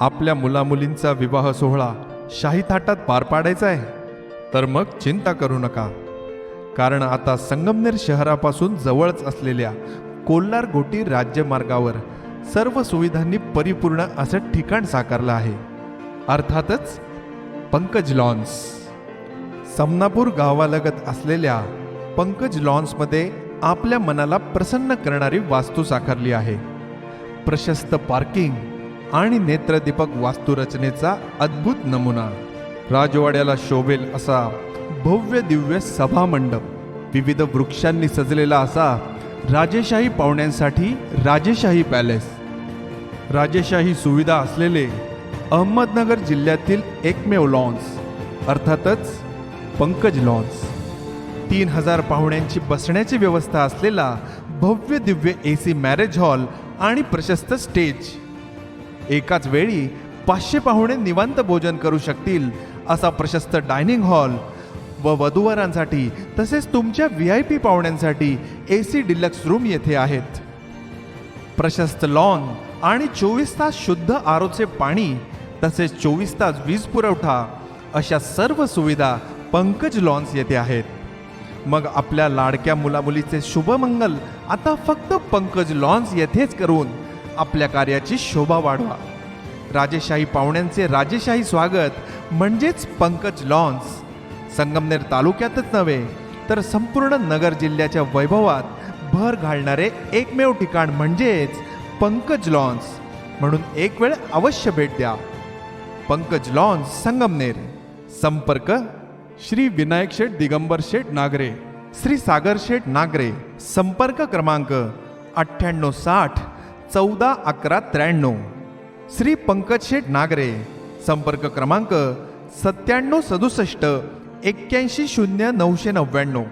आपल्या मुलामुलींचा विवाह सोहळा शाही थाटात पार पाडायचा आहे, तर मग चिंता करू नका. कारण आता संगमनेर शहरापासून जवळच असलेल्या कोल्हार-घोटी राज्यमार्गावर सर्व सुविधांनी परिपूर्ण असं ठिकाण साकारलं आहे. अर्थातच पंकज लॉन्स. समनापूर गावालगत असलेल्या पंकज लॉन्समध्ये आपल्या मनाला प्रसन्न करणारी वास्तू साकारली आहे. प्रशस्त पार्किंग आणि नेत्रदीपक वास्तुरचनेचा अद्भुत नमुना, राजवाड्याला शोभेल असा भव्य दिव्य सभामंडप, विविध वृक्षांनी सजलेला असा राजेशाही पाहुण्यांसाठी राजेशाही पॅलेस, राजेशाही सुविधा असलेले अहमदनगर जिल्ह्यातील एकमेव लॉन्स अर्थातच पंकज लॉन्स. 3000 पाहुण्यांची बसण्याची व्यवस्था असलेला भव्य दिव्य AC मॅरेज हॉल आणि प्रशस्त स्टेज. एकाच वेळी 500 पाहुणे निवांत भोजन करू शकतील असा प्रशस्त डायनिंग हॉल व वधूवरांसाठी तसेच तुमच्या VIP पाहुण्यांसाठी AC डिलक्स रूम येथे आहेत. प्रशस्त लॉन आणि 24 तास शुद्ध आरोचे पाणी तसेच 24 तास वीज पुरवठा अशा सर्व सुविधा पंकज लॉन्स येथे आहेत. मग आपल्या लाडक्या मुलामुलीचे शुभमंगल आता फक्त पंकज लॉन्स येथेच करून आपल्या कार्याची शोभा वाढवा. राजेशाही पाहुण्यांचे राजेशाही स्वागत म्हणजेच पंकज लॉन्स. संगमनेर तालुक्यातच नव्हे तर संपूर्ण नगर जिल्ह्याच्या वैभवात भर घालणारे एकमेव ठिकाण म्हणजेच पंकज लॉन्स. म्हणून एक वेळ अवश्य भेट द्या. पंकज लॉन्स संगमनेर. संपर्क श्री विनायक शेठ दिगंबर शेठ नागरे, श्री सागर शेठ नागरे. संपर्क क्रमांक 9860 14 11 93. श्री पंकज शेठ नागरे. संपर्क क्रमांक 9767 81 0 999.